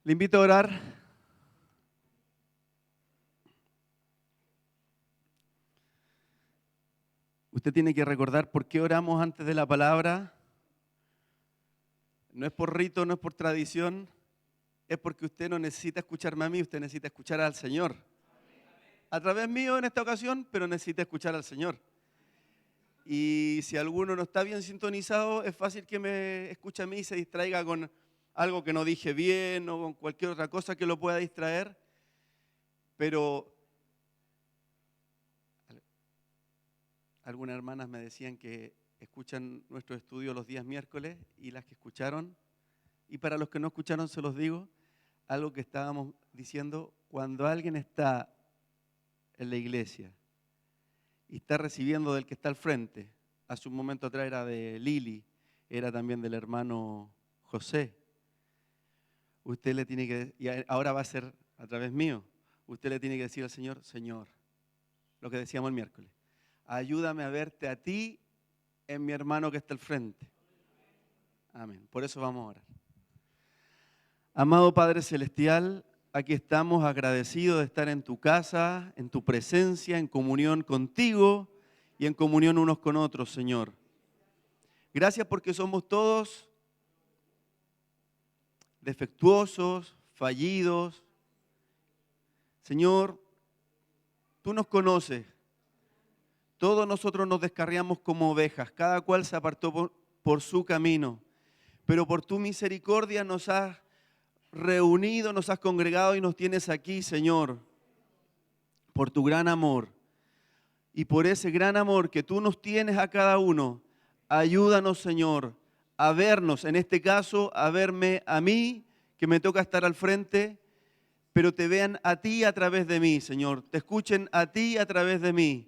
Le invito a orar. Usted tiene que recordar por qué oramos antes de la palabra. No es por rito, no es por tradición, es porque usted no necesita escucharme a mí, usted necesita escuchar al Señor. A través mío en esta ocasión, pero necesita escuchar al Señor. Y si alguno no está bien sintonizado, es fácil que me escuche a mí y se distraiga con algo que no dije bien o con cualquier otra cosa que lo pueda distraer. Pero algunas hermanas me decían que escuchan nuestro estudio los días miércoles y las que escucharon, y para los que no escucharon se los digo, algo que estábamos diciendo, cuando alguien está en la iglesia y está recibiendo del que está al frente, hace un momento atrás era de Lili, era también del hermano José, usted le tiene que, y ahora va a ser a través mío, usted le tiene que decir al Señor, Señor, lo que decíamos el miércoles, ayúdame a verte a ti en mi hermano que está al frente. Amén. Por eso vamos a orar. Amado Padre Celestial, aquí estamos agradecidos de estar en tu casa, en tu presencia, en comunión contigo y en comunión unos con otros, Señor. Gracias porque somos todos defectuosos, fallidos. Señor, tú nos conoces. Todos nosotros nos descarriamos como ovejas, cada cual se apartó por su camino, pero por tu misericordia nos has reunido, nos has congregado y nos tienes aquí, Señor, por tu gran amor. Y por ese gran amor que tú nos tienes a cada uno, ayúdanos, Señor, a vernos, en este caso, a verme a mí, que me toca estar al frente, pero te vean a ti a través de mí, Señor, te escuchen a ti a través de mí,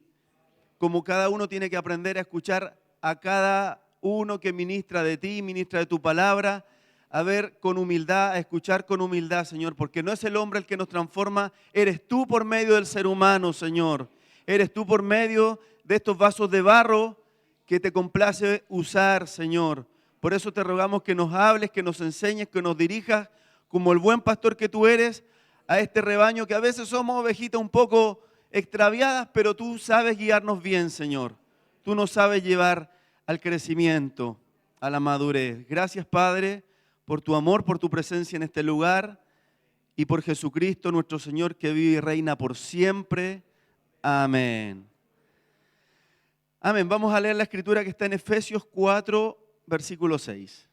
como cada uno tiene que aprender a escuchar a cada uno que ministra de ti, ministra de tu palabra, a ver con humildad, a escuchar con humildad, Señor, porque no es el hombre el que nos transforma, eres tú por medio del ser humano, Señor. Eres tú por medio de estos vasos de barro que te complace usar, Señor. Por eso te rogamos que nos hables, que nos enseñes, que nos dirijas, como el buen pastor que tú eres, a este rebaño que a veces somos ovejitas un poco extraviadas, pero tú sabes guiarnos bien, Señor. Tú nos sabes llevar al crecimiento, a la madurez. Gracias, Padre, por tu amor, por tu presencia en este lugar y por Jesucristo, nuestro Señor, que vive y reina por siempre. Amén. Amén. Vamos a leer la escritura que está en Efesios 4, versículo 6.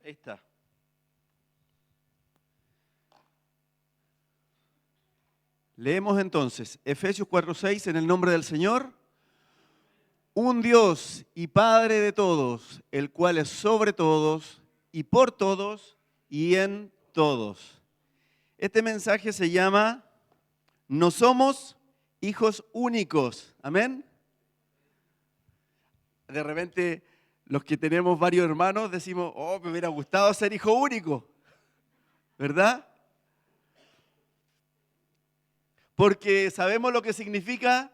Ahí está. Leemos entonces Efesios 4:6 en el nombre del Señor. Un Dios y Padre de todos, el cual es sobre todos y por todos y en todos. Este mensaje se llama No somos hijos únicos. Amén. De repente los que tenemos varios hermanos decimos, oh, me hubiera gustado ser hijo único, ¿verdad? Porque sabemos lo que significa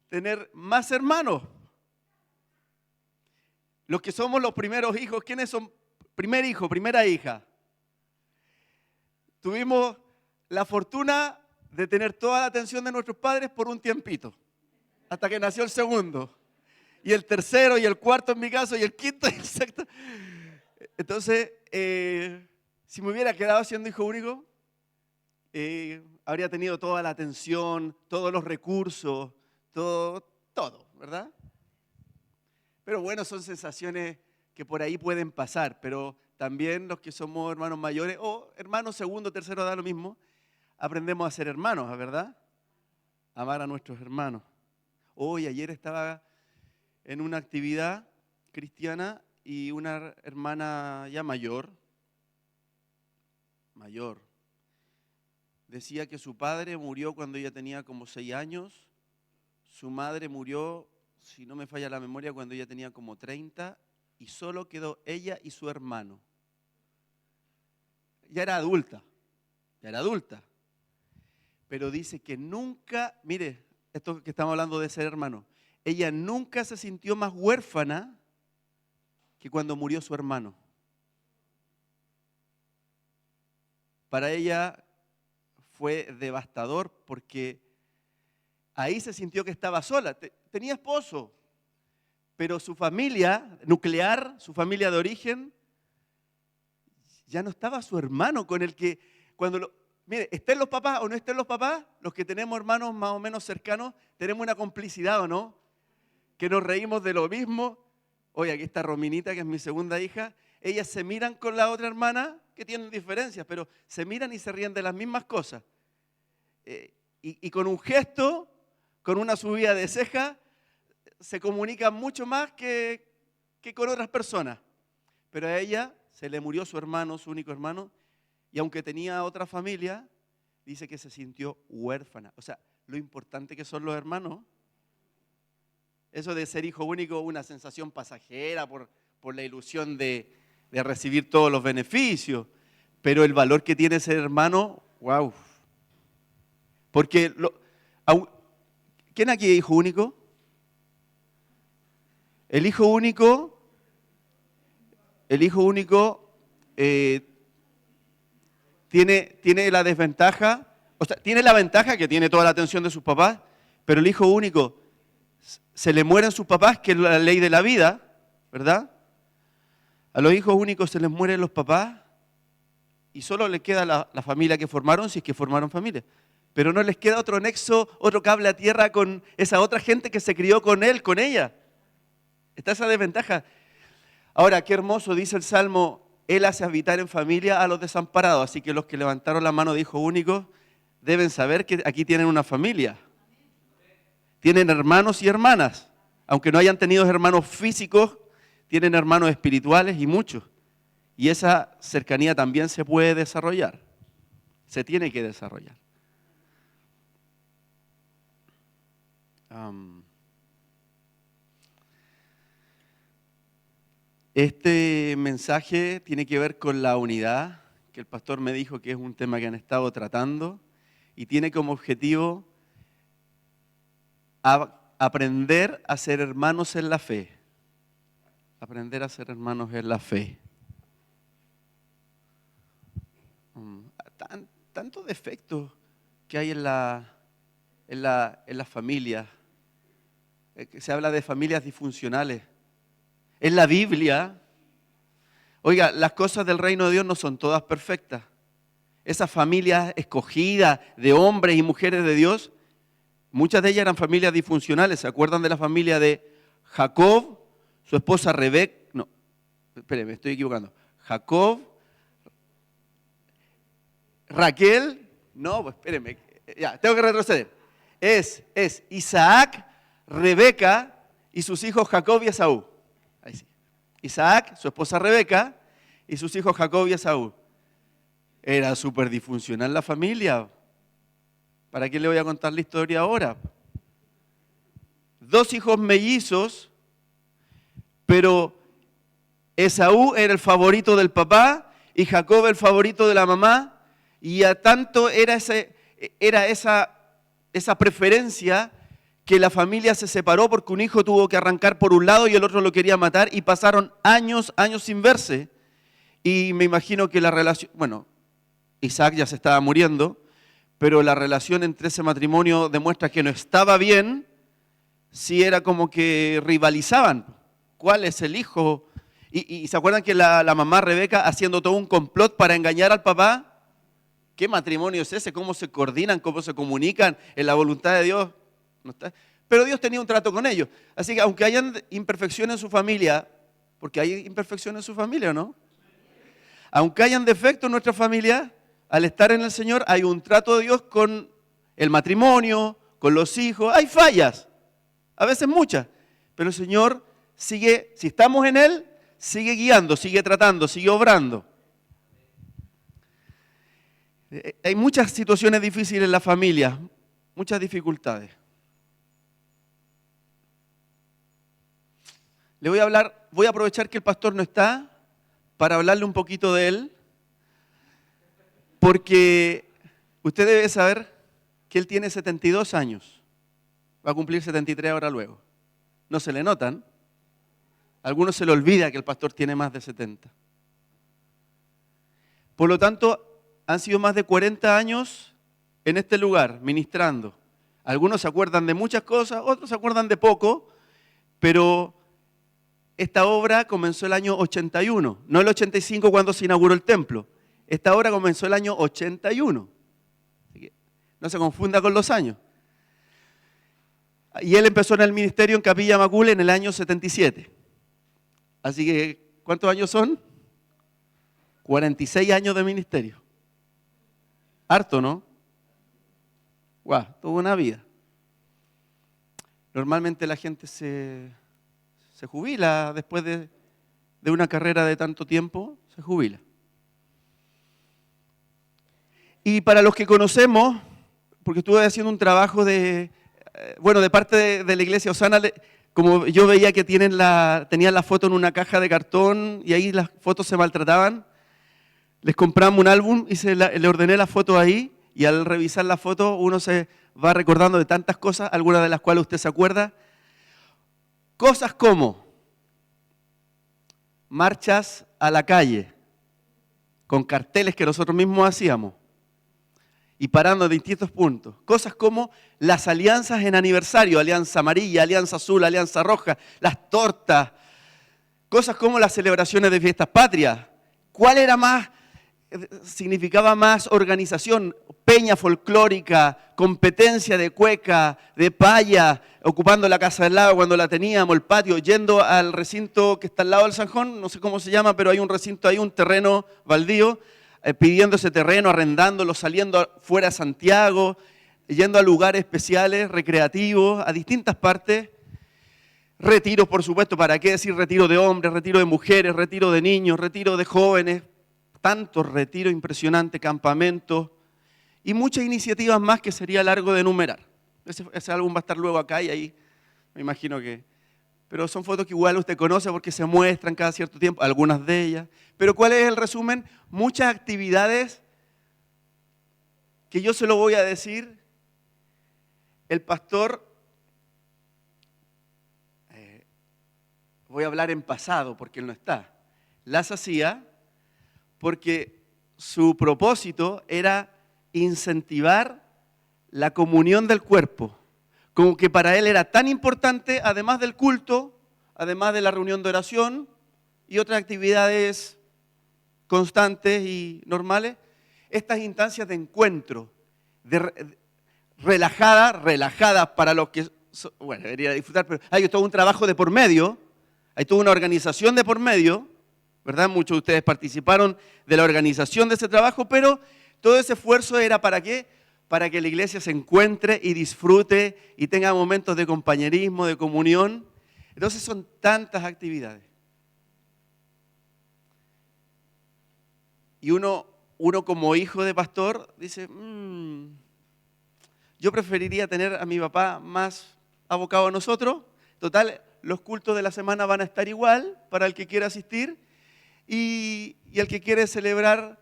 tener más hermanos. Los que somos los primeros hijos, ¿quiénes son? Primer hijo, primera hija. Tuvimos la fortuna de tener toda la atención de nuestros padres por un tiempito, hasta que nació el segundo, y el tercero, y el cuarto en mi caso, y el quinto, y el sexto. Entonces, si me hubiera quedado siendo hijo único, habría tenido toda la atención, todos los recursos, todo, ¿verdad? Pero bueno, son sensaciones que por ahí pueden pasar, pero también los que somos hermanos mayores o hermanos segundo, tercero, da lo mismo, aprendemos a ser hermanos, ¿verdad? Amar a nuestros hermanos. Hoy, ayer estaba en una actividad cristiana y una hermana ya mayor, decía que su padre murió cuando ella tenía como 6 años, su madre murió, si no me falla la memoria, cuando ella tenía como 30, y solo quedó ella y su hermano. Ya era adulta, pero dice que nunca, mire, esto que estamos hablando de ser hermano, ella nunca se sintió más huérfana que cuando murió su hermano. Para ella fue devastador porque ahí se sintió que estaba sola. Tenía esposo, pero su familia nuclear, su familia de origen, ya no estaba su hermano con el que mire, estén los papás o no estén los papás, los que tenemos hermanos más o menos cercanos, tenemos una complicidad, ¿o no? Que nos reímos de lo mismo. Oye, aquí está Rominita, que es mi segunda hija. Ellas se miran con la otra hermana, que tienen diferencias, pero se miran y se ríen de las mismas cosas. Y con un gesto, con una subida de ceja, se comunican mucho más que con otras personas. Pero a ella se le murió su hermano, su único hermano, y aunque tenía otra familia, dice que se sintió huérfana. O sea, lo importante que son los hermanos. Eso de ser hijo único, una sensación pasajera por la ilusión de recibir todos los beneficios, pero el valor que tiene ser hermano, wow. Porque, ¿quién aquí es hijo único? El hijo único tiene la desventaja, o sea, tiene la ventaja que tiene toda la atención de sus papás, pero el hijo único se le mueren sus papás, que es la ley de la vida, ¿verdad? A los hijos únicos se les mueren los papás y solo les queda la familia que formaron, si es que formaron familia. Pero no les queda otro nexo, otro cable a tierra con esa otra gente que se crió con él, con ella. Está esa desventaja. Ahora, qué hermoso, dice el Salmo, Él hace habitar en familia a los desamparados. Así que los que levantaron la mano de hijo único deben saber que aquí tienen una familia. Tienen hermanos y hermanas. Aunque no hayan tenido hermanos físicos, tienen hermanos espirituales y muchos. Y esa cercanía también se puede desarrollar. Se tiene que desarrollar. Este mensaje tiene que ver con la unidad, que el pastor me dijo que es un tema que han estado tratando, y tiene como objetivo aprender a ser hermanos en la fe. Aprender a ser hermanos en la fe. Tantos defectos que hay en la familia. Se habla de familias disfuncionales. En la Biblia, oiga, las cosas del reino de Dios no son todas perfectas. Esas familias escogidas de hombres y mujeres de Dios, muchas de ellas eran familias disfuncionales. ¿Se acuerdan de la familia de Jacob, su esposa Rebeca? No, espérenme, me estoy equivocando. Jacob, Raquel, no, pues espérenme, ya, tengo que retroceder. Es Isaac, Rebeca y sus hijos Jacob y Esaú. Ahí sí. Isaac, su esposa Rebeca y sus hijos Jacob y Esaú. Era súper disfuncional la familia. ¿Para qué le voy a contar la historia ahora? 2 hijos mellizos, pero Esaú era el favorito del papá y Jacob el favorito de la mamá, y a tanto era esa preferencia que la familia se separó porque un hijo tuvo que arrancar por un lado y el otro lo quería matar, y pasaron años sin verse. Y me imagino que la relación, bueno, Isaac ya se estaba muriendo, pero la relación entre ese matrimonio demuestra que no estaba bien, si era como que rivalizaban. ¿Cuál es el hijo? Y ¿se acuerdan que la mamá Rebeca haciendo todo un complot para engañar al papá? ¿Qué matrimonio es ese? ¿Cómo se coordinan? ¿Cómo se comunican en la voluntad de Dios? No está. Pero Dios tenía un trato con ellos. Así que aunque hayan imperfecciones en su familia, porque hay imperfecciones en su familia, ¿o no? Aunque hayan defectos en nuestra familia, al estar en el Señor hay un trato de Dios con el matrimonio, con los hijos. Hay fallas, a veces muchas, pero el Señor sigue, si estamos en Él, sigue guiando, sigue tratando, sigue obrando. Hay muchas situaciones difíciles en la familia, muchas dificultades. Le voy a hablar, voy a aprovechar que el pastor no está para hablarle un poquito de él, porque usted debe saber que él tiene 72 años, va a cumplir 73 ahora luego. No se le notan, a algunos se le olvida que el pastor tiene más de 70. Por lo tanto, han sido más de 40 años en este lugar, ministrando. Algunos se acuerdan de muchas cosas, otros se acuerdan de poco, pero esta obra comenzó el año 81, no el 85 cuando se inauguró el templo. Esta obra comenzó el año 81. Así que no se confunda con los años. Y él empezó en el ministerio en Capilla Macul en el año 77. Así que, ¿cuántos años son? 46 años de ministerio. Harto, ¿no? Guau, toda una vida. Normalmente la gente se jubila después de una carrera de tanto tiempo, se jubila. Y para los que conocemos, porque estuve haciendo un trabajo de parte de la iglesia Osana, como yo veía que tenían la foto en una caja de cartón y ahí las fotos se maltrataban, les compramos un álbum y le ordené la foto ahí, y al revisar la foto uno se va recordando de tantas cosas, algunas de las cuales usted se acuerda. Cosas como marchas a la calle, con carteles que nosotros mismos hacíamos, y parando en distintos puntos. Cosas como las alianzas en aniversario, alianza amarilla, alianza azul, alianza roja, las tortas. Cosas como las celebraciones de fiestas patrias. ¿Cuál era más, significaba más organización? Peña folclórica, competencia de cueca, de paya, ocupando la casa del lado cuando la teníamos, el patio, yendo al recinto que está al lado del Sanjón, no sé cómo se llama, pero hay un recinto ahí, un terreno baldío, pidiendo ese terreno, arrendándolo, saliendo fuera a Santiago, yendo a lugares especiales, recreativos, a distintas partes. Retiros, por supuesto, ¿para qué decir retiro de hombres, retiro de mujeres, retiro de niños, retiro de jóvenes? Tantos retiros impresionantes, campamentos y muchas iniciativas más que sería largo de enumerar. Ese álbum va a estar luego acá y ahí me imagino que... Pero son fotos que igual usted conoce porque se muestran cada cierto tiempo, algunas de ellas. Pero ¿cuál es el resumen? Muchas actividades que yo se lo voy a decir. El pastor, voy a hablar en pasado porque él no está, las hacía porque su propósito era incentivar la comunión del cuerpo. Como que para él era tan importante, además del culto, además de la reunión de oración y otras actividades constantes y normales, estas instancias de encuentro, relajadas para los que, bueno, debería disfrutar, pero hay todo un trabajo de por medio, hay toda una organización de por medio, ¿verdad? Muchos de ustedes participaron de la organización de ese trabajo, pero todo ese esfuerzo era ¿para qué? Para que la iglesia se encuentre y disfrute y tenga momentos de compañerismo, de comunión. Entonces son tantas actividades. Y uno como hijo de pastor dice, yo preferiría tener a mi papá más abocado a nosotros. Total, los cultos de la semana van a estar igual para el que quiera asistir y el que quiere celebra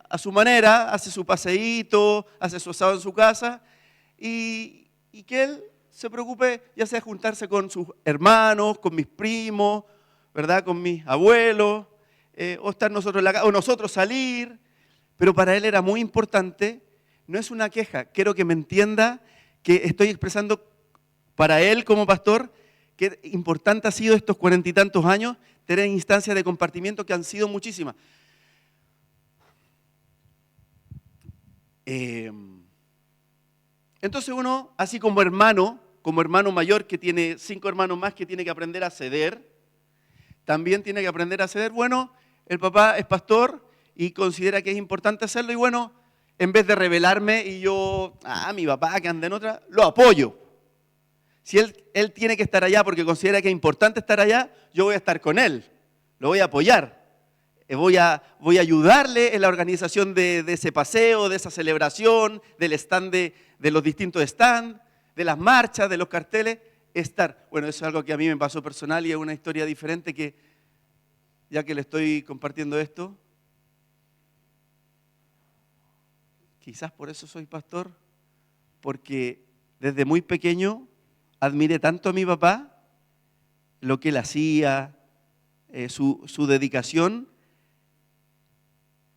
a su manera, hace su paseíto, hace su asado en su casa y que él se preocupe ya sea juntarse con sus hermanos, con mis primos, ¿verdad? Con mis abuelos, o estar nosotros en la casa, o nosotros salir, pero para él era muy importante, no es una queja, quiero que me entienda que estoy expresando para él como pastor que importante ha sido estos 40 y tantos años tener instancias de compartimiento que han sido muchísimas. Entonces uno, así como hermano mayor que tiene 5 hermanos más que tiene que aprender a ceder, también tiene que aprender a ceder. Bueno, el papá es pastor y considera que es importante hacerlo y bueno, en vez de rebelarme y yo, mi papá que anda en otra, lo apoyo. Si él tiene que estar allá porque considera que es importante estar allá, yo voy a estar con él, lo voy a apoyar. voy a ayudarle en la organización de ese paseo, de esa celebración, del stand de los distintos stands, de las marchas, de los carteles, estar. Bueno, eso es algo que a mí me pasó personal y es una historia diferente que, ya que le estoy compartiendo esto, quizás por eso soy pastor, porque desde muy pequeño admiré tanto a mi papá, lo que él hacía, su dedicación,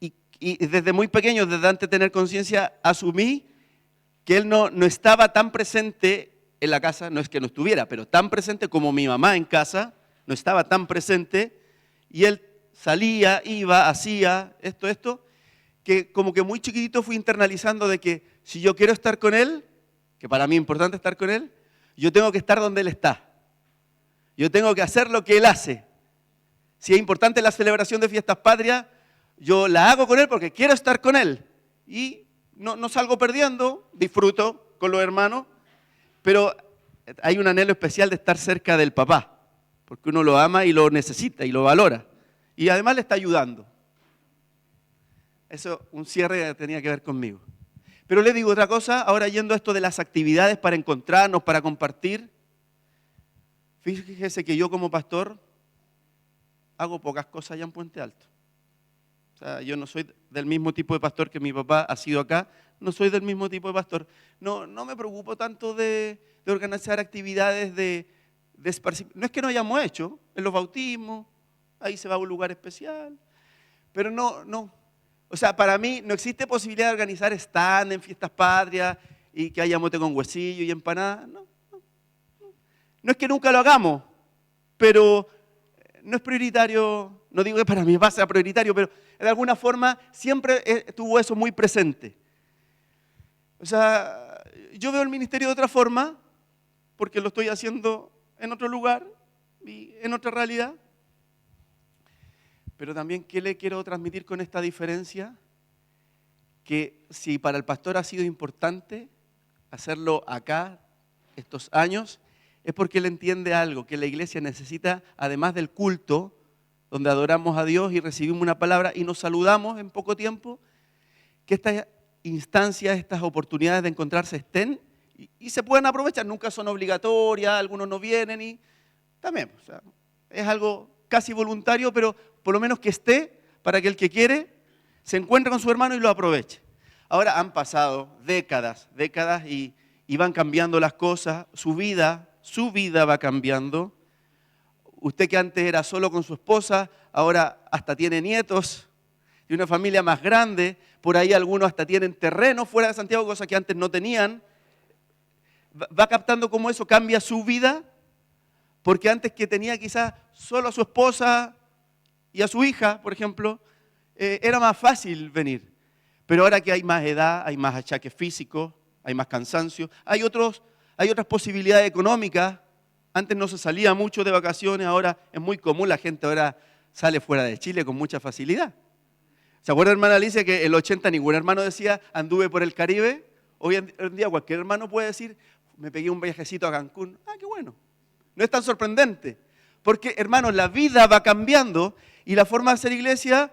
y desde muy pequeño, desde antes de tener conciencia, asumí que él no estaba tan presente en la casa, no es que no estuviera, pero tan presente como mi mamá en casa, no estaba tan presente, y él salía, iba, hacía esto, que como que muy chiquitito fui internalizando de que si yo quiero estar con él, que para mí es importante estar con él, yo tengo que estar donde él está. Yo tengo que hacer lo que él hace. Si es importante la celebración de fiestas patrias, yo la hago con él porque quiero estar con él. Y no salgo perdiendo, disfruto con los hermanos, pero hay un anhelo especial de estar cerca del papá, porque uno lo ama y lo necesita y lo valora. Y además le está ayudando. Eso, un cierre tenía que ver conmigo. Pero le digo otra cosa, ahora yendo a esto de las actividades para encontrarnos, para compartir. Fíjese que yo como pastor hago pocas cosas allá en Puente Alto. O sea, yo no soy del mismo tipo de pastor que mi papá ha sido acá, no soy del mismo tipo de pastor. No me preocupo tanto de organizar actividades de esparcimiento. No es que no hayamos hecho, en los bautismos, ahí se va a un lugar especial, pero no. O sea, para mí no existe posibilidad de organizar stand en fiestas patrias y que haya mote con huesillo y empanada. No es que nunca lo hagamos, pero no es prioritario. No digo que para mí va a ser prioritario, pero de alguna forma siempre tuvo eso muy presente. O sea, yo veo el ministerio de otra forma, porque lo estoy haciendo en otro lugar y en otra realidad. Pero también, ¿qué le quiero transmitir con esta diferencia? Que si para el pastor ha sido importante hacerlo acá, estos años, es porque él entiende algo, que la iglesia necesita, además del culto, donde adoramos a Dios y recibimos una palabra y nos saludamos en poco tiempo, que estas instancias, estas oportunidades de encontrarse estén y se puedan aprovechar. Nunca son obligatorias, algunos no vienen y también, o sea, es algo casi voluntario, pero por lo menos que esté para que el que quiere se encuentre con su hermano y lo aproveche. Ahora han pasado décadas y van cambiando las cosas, su vida va cambiando. Usted que antes era solo con su esposa, ahora hasta tiene nietos y una familia más grande. Por ahí algunos hasta tienen terreno fuera de Santiago, cosas que antes no tenían. Va captando cómo eso cambia su vida, porque antes que tenía quizás solo a su esposa y a su hija, por ejemplo, era más fácil venir. Pero ahora que hay más edad, hay más achaques físicos, hay más cansancio, hay otras posibilidades económicas. Antes no se salía mucho de vacaciones, ahora es muy común, la gente ahora sale fuera de Chile con mucha facilidad. ¿Se acuerda, hermana Alicia, que en el 80 ningún hermano decía anduve por el Caribe? Hoy en día cualquier hermano puede decir me pegué un viajecito a Cancún. Ah, qué bueno. No es tan sorprendente. Porque, hermanos, la vida va cambiando y la forma de hacer iglesia,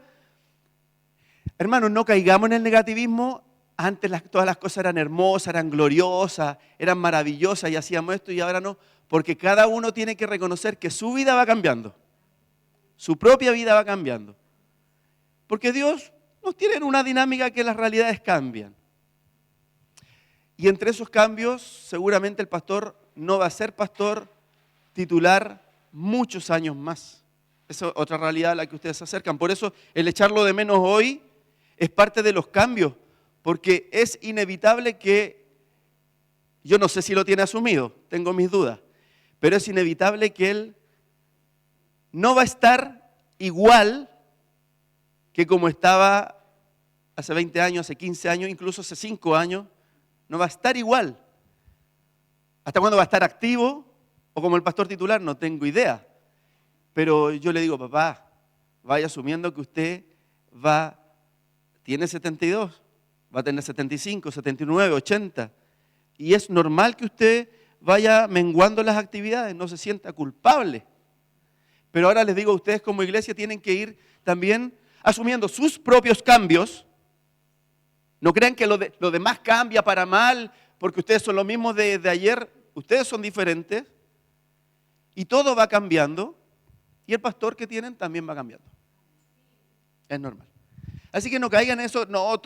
hermanos, no caigamos en el negativismo. Antes todas las cosas eran hermosas, eran gloriosas, eran maravillosas y hacíamos esto y ahora no. Porque cada uno tiene que reconocer que su vida va cambiando. Su propia vida va cambiando. Porque Dios nos tiene en una dinámica que las realidades cambian. Y entre esos cambios, seguramente el pastor no va a ser pastor titular muchos años más. Esa es otra realidad a la que ustedes se acercan. Por eso el echarlo de menos hoy es parte de los cambios. Porque es inevitable que, yo no sé si lo tiene asumido, tengo mis dudas, pero es inevitable que él no va a estar igual que como estaba hace 20 años, hace 15 años, incluso hace 5 años, no va a estar igual. ¿Hasta cuándo va a estar activo? O como el pastor titular, no tengo idea. Pero yo le digo, papá, vaya asumiendo que usted tiene 72, va a tener 75, 79, 80. Y es normal que usted vaya menguando las actividades, no se sienta culpable. Pero ahora les digo, ustedes como iglesia tienen que ir también asumiendo sus propios cambios. No crean que lo demás cambia para mal, porque ustedes son los mismos de ayer, ustedes son diferentes, y todo va cambiando, y el pastor que tienen también va cambiando. Es normal. Así que no caigan en eso, no,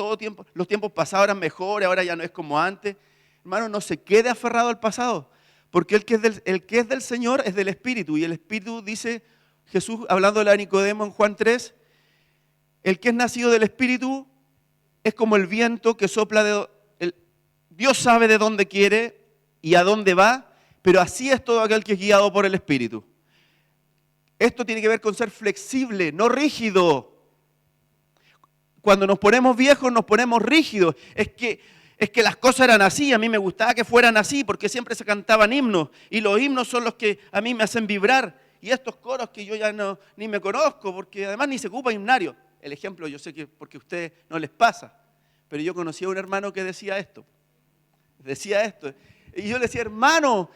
los tiempos pasados eran mejores, ahora ya no es como antes. Hermano, no se quede aferrado al pasado, porque el que es del Señor es del Espíritu, y el Espíritu, dice Jesús, hablando de Nicodemo en Juan 3, el que es nacido del Espíritu es como el viento que sopla Dios sabe de dónde quiere y a dónde va, pero así es todo aquel que es guiado por el Espíritu. Esto tiene que ver con ser flexible, no rígido. Cuando nos ponemos viejos nos ponemos rígidos. Es que las cosas eran así, a mí me gustaba que fueran así, porque siempre se cantaban himnos, y los himnos son los que a mí me hacen vibrar. Y estos coros que yo ya ni me conozco, porque además ni se ocupa himnario. El ejemplo yo sé que porque a ustedes no les pasa, pero yo conocí a un hermano que decía esto. Y yo le decía, hermano,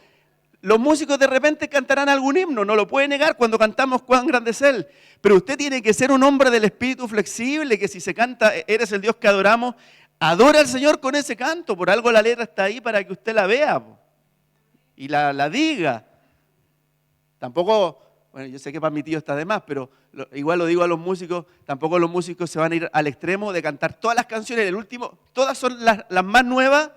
los músicos de repente cantarán algún himno, no lo puede negar cuando cantamos Cuán grande es Él. Pero usted tiene que ser un hombre del espíritu flexible, que si se canta, eres el Dios que adoramos, adora al Señor con ese canto. Por algo la letra está ahí para que usted la vea y la diga. Tampoco, bueno, yo sé que para mi tío está de más, pero igual lo digo a los músicos, tampoco los músicos se van a ir al extremo de cantar todas las canciones, el último, todas son las más nuevas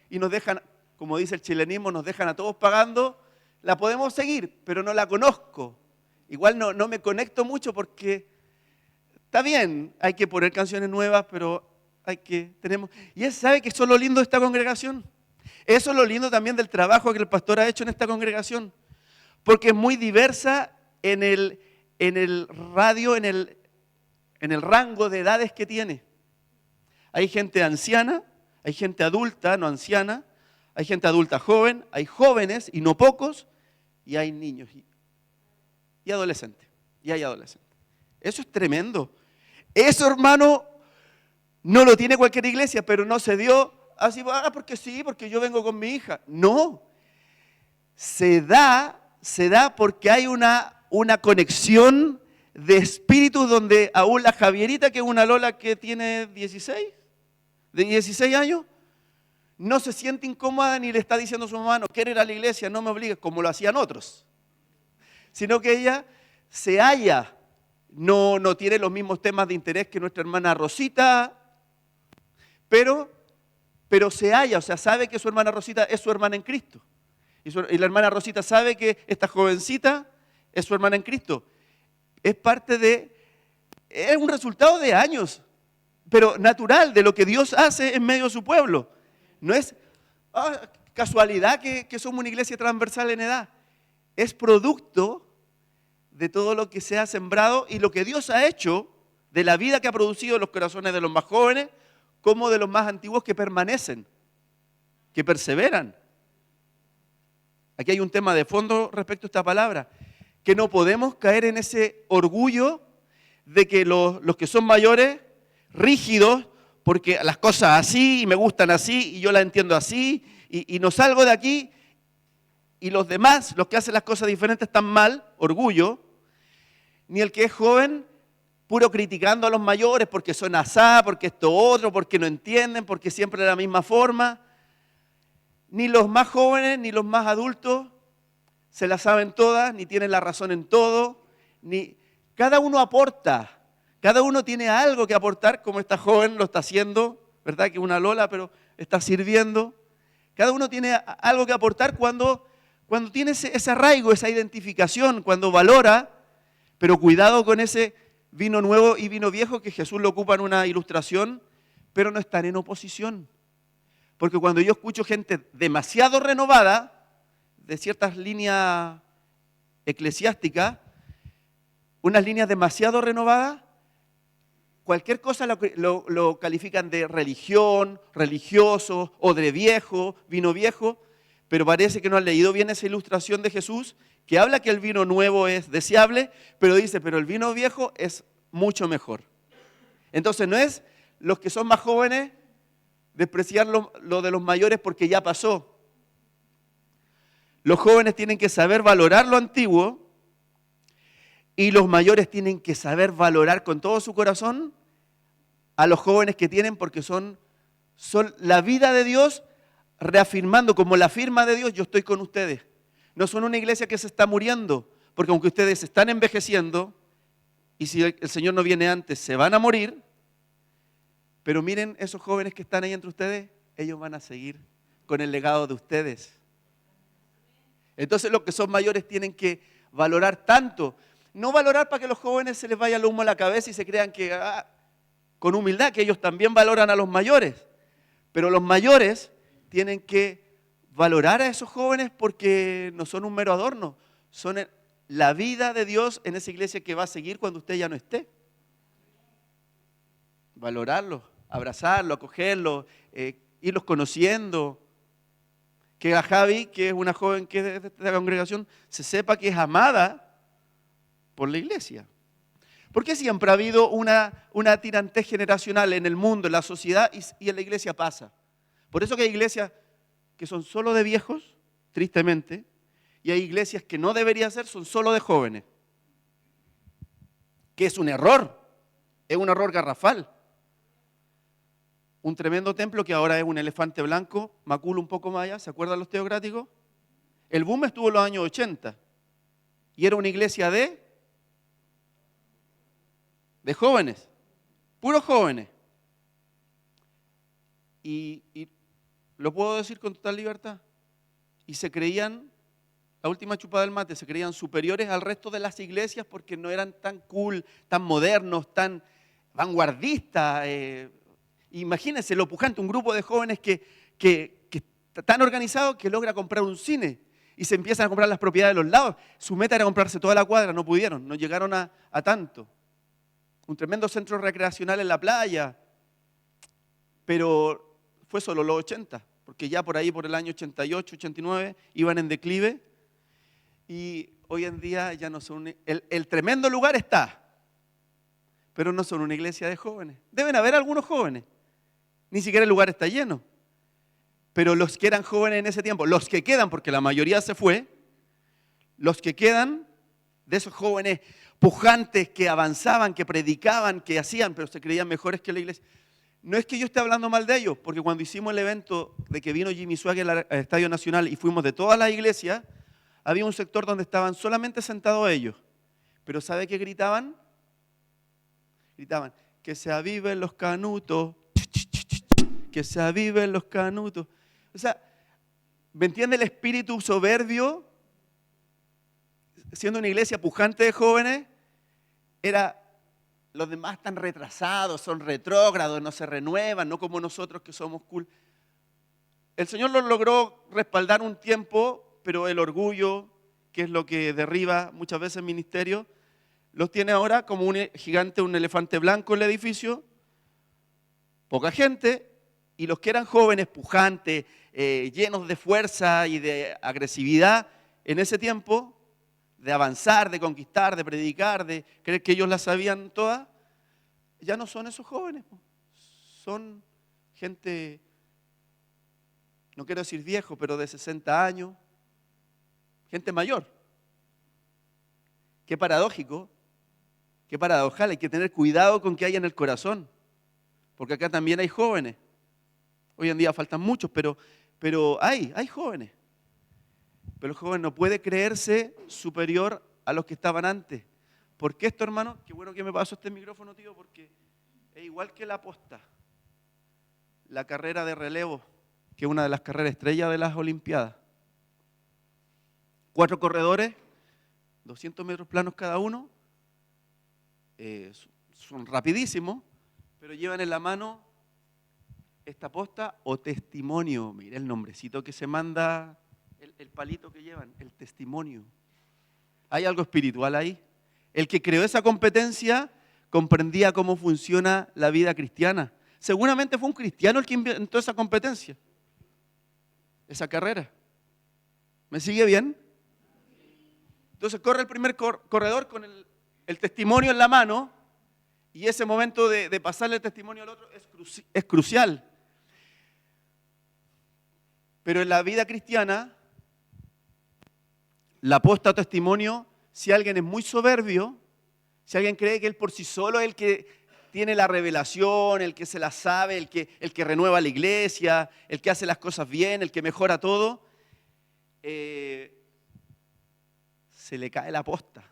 y nos dejan, como dice el chilenismo, nos dejan a todos pagando. La podemos seguir, pero no la conozco. Igual no me conecto mucho porque está bien, hay que poner canciones nuevas, pero y él sabe que eso es lo lindo de esta congregación. Eso es lo lindo también del trabajo que el pastor ha hecho en esta congregación. Porque es muy diversa en el radio, en el rango de edades que tiene. Hay gente anciana, hay gente adulta, no anciana, hay gente adulta joven, hay jóvenes y no pocos, y hay niños y adolescentes, y hay adolescentes. Eso es tremendo. Eso, hermano, no lo tiene cualquier iglesia, pero no se dio así, porque sí, porque yo vengo con mi hija. No, se da porque hay una conexión de espíritus donde aún la Javierita, que es una Lola que tiene 16 años, no se siente incómoda ni le está diciendo a su mamá, no quiero ir a la iglesia, no me obligues, como lo hacían otros. Sino que ella se halla, no tiene los mismos temas de interés que nuestra hermana Rosita, pero se halla, o sea, sabe que su hermana Rosita es su hermana en Cristo. Y la hermana Rosita sabe que esta jovencita es su hermana en Cristo. Es un resultado de años, pero natural, de lo que Dios hace en medio de su pueblo. No es casualidad que somos una iglesia transversal en edad. Es producto de todo lo que se ha sembrado y lo que Dios ha hecho, de la vida que ha producido en los corazones de los más jóvenes, como de los más antiguos que permanecen, que perseveran. Aquí hay un tema de fondo respecto a esta palabra, que no podemos caer en ese orgullo de que los que son mayores, rígidos, porque las cosas así y me gustan así y yo las entiendo así y no salgo de aquí, y los demás, los que hacen las cosas diferentes, están mal, orgullo, ni el que es joven, puro criticando a los mayores porque son asá, porque esto otro, porque no entienden, porque siempre de la misma forma. Ni los más jóvenes, ni los más adultos se la saben todas, ni tienen la razón en todo. Cada uno aporta, cada uno tiene algo que aportar, como esta joven lo está haciendo, ¿verdad? Que es una Lola, pero está sirviendo. Cada uno tiene algo que aportar cuando tiene ese arraigo, esa identificación, cuando valora, pero cuidado con ese vino nuevo y vino viejo, que Jesús lo ocupa en una ilustración, pero no están en oposición. Porque cuando yo escucho gente demasiado renovada, de ciertas líneas eclesiásticas, unas líneas demasiado renovadas, cualquier cosa lo califican de religión, religioso, odre viejo, vino viejo, pero parece que no han leído bien esa ilustración de Jesús, que habla que el vino nuevo es deseable, pero dice, pero el vino viejo es mucho mejor. Entonces no es los que son más jóvenes despreciar lo de los mayores porque ya pasó. Los jóvenes tienen que saber valorar lo antiguo Y los mayores tienen que saber valorar con todo su corazón a los jóvenes que tienen, porque son la vida de Dios, reafirmando como la firma de Dios: yo estoy con ustedes. No son una iglesia que se está muriendo, porque aunque ustedes están envejeciendo, y si el Señor no viene antes, se van a morir, pero miren esos jóvenes que están ahí entre ustedes, ellos van a seguir con el legado de ustedes. Entonces los que son mayores tienen que valorar tanto, no valorar para que los jóvenes se les vaya el humo a la cabeza y se crean que, con humildad, que ellos también valoran a los mayores, pero los mayores tienen que valorar a esos jóvenes porque no son un mero adorno, son la vida de Dios en esa iglesia que va a seguir cuando usted ya no esté. Valorarlos, abrazarlos, acogerlos, irlos conociendo. Que la Javi, que es una joven que es de esta congregación, se sepa que es amada por la iglesia. Porque siempre ha habido una tirantez generacional en el mundo, en la sociedad, y en la iglesia pasa. Por eso que hay iglesias que son solo de viejos, tristemente, y hay iglesias que no deberían ser, son solo de jóvenes. Que es un error garrafal. Un tremendo templo que ahora es un elefante blanco, Macul un poco más allá, ¿se acuerdan los teocráticos? El boom estuvo en los años 80 y era una iglesia de jóvenes, puros jóvenes. Y lo puedo decir con total libertad. Y se creían, la última chupada del mate, se creían superiores al resto de las iglesias porque no eran tan cool, tan modernos, tan vanguardistas. Imagínense lo pujante, un grupo de jóvenes que está tan organizado que logra comprar un cine y se empiezan a comprar las propiedades de los lados. Su meta era comprarse toda la cuadra, no pudieron, no llegaron a tanto. Un tremendo centro recreacional en la playa, pero fue solo los 80, porque ya por ahí, por el año 88, 89, iban en declive y hoy en día ya no son, el tremendo lugar está, pero no son una iglesia de jóvenes. Deben haber algunos jóvenes. Ni siquiera el lugar está lleno. Pero los que eran jóvenes en ese tiempo, los que quedan, porque la mayoría se fue, los que quedan de esos jóvenes pujantes que avanzaban, que predicaban, que hacían, pero se creían mejores que la iglesia. No es que yo esté hablando mal de ellos, porque cuando hicimos el evento de que vino Jimmy Swaggart al Estadio Nacional y fuimos de todas las iglesias, había un sector donde estaban solamente sentados ellos. Pero ¿sabe qué gritaban? Gritaban: que se aviven los canutos, que se aviven los canutos. O sea, ¿me entiende el espíritu soberbio? Siendo una iglesia pujante de jóvenes, los demás están retrasados, son retrógrados, no se renuevan, no como nosotros que somos cool. El Señor los logró respaldar un tiempo, pero el orgullo, que es lo que derriba muchas veces el ministerio, los tiene ahora como un gigante, un elefante blanco en el edificio, poca gente. Y los que eran jóvenes, pujantes, llenos de fuerza y de agresividad en ese tiempo, de avanzar, de conquistar, de predicar, de creer que ellos las sabían todas, ya no son esos jóvenes. Son gente, no quiero decir viejo, pero de 60 años, gente mayor. Qué paradójico, qué paradojal, hay que tener cuidado con qué hay en el corazón, porque acá también hay jóvenes. Hoy en día faltan muchos, pero hay jóvenes. Pero el joven no puede creerse superior a los que estaban antes. ¿Por qué esto, hermano? Qué bueno que me pasó este micrófono, tío, porque es igual que la posta. La carrera de relevo, que es una de las carreras estrellas de las Olimpiadas. 4 corredores, 200 metros planos cada uno. Son rapidísimos, pero llevan en la mano esta posta o testimonio. Mira el nombrecito que se manda, el palito que llevan, el testimonio. ¿Hay algo espiritual ahí? El que creó esa competencia comprendía cómo funciona la vida cristiana. Seguramente fue un cristiano el que inventó esa competencia, esa carrera. ¿Me sigue bien? Entonces corre el primer corredor con el testimonio en la mano, y ese momento de pasarle el testimonio al otro es crucial. Pero en la vida cristiana, la posta o testimonio, si alguien es muy soberbio, Si alguien cree que él por sí solo es el que tiene la revelación, el que se la sabe, el que renueva la iglesia, el que hace las cosas bien, el que mejora todo, se le cae la posta.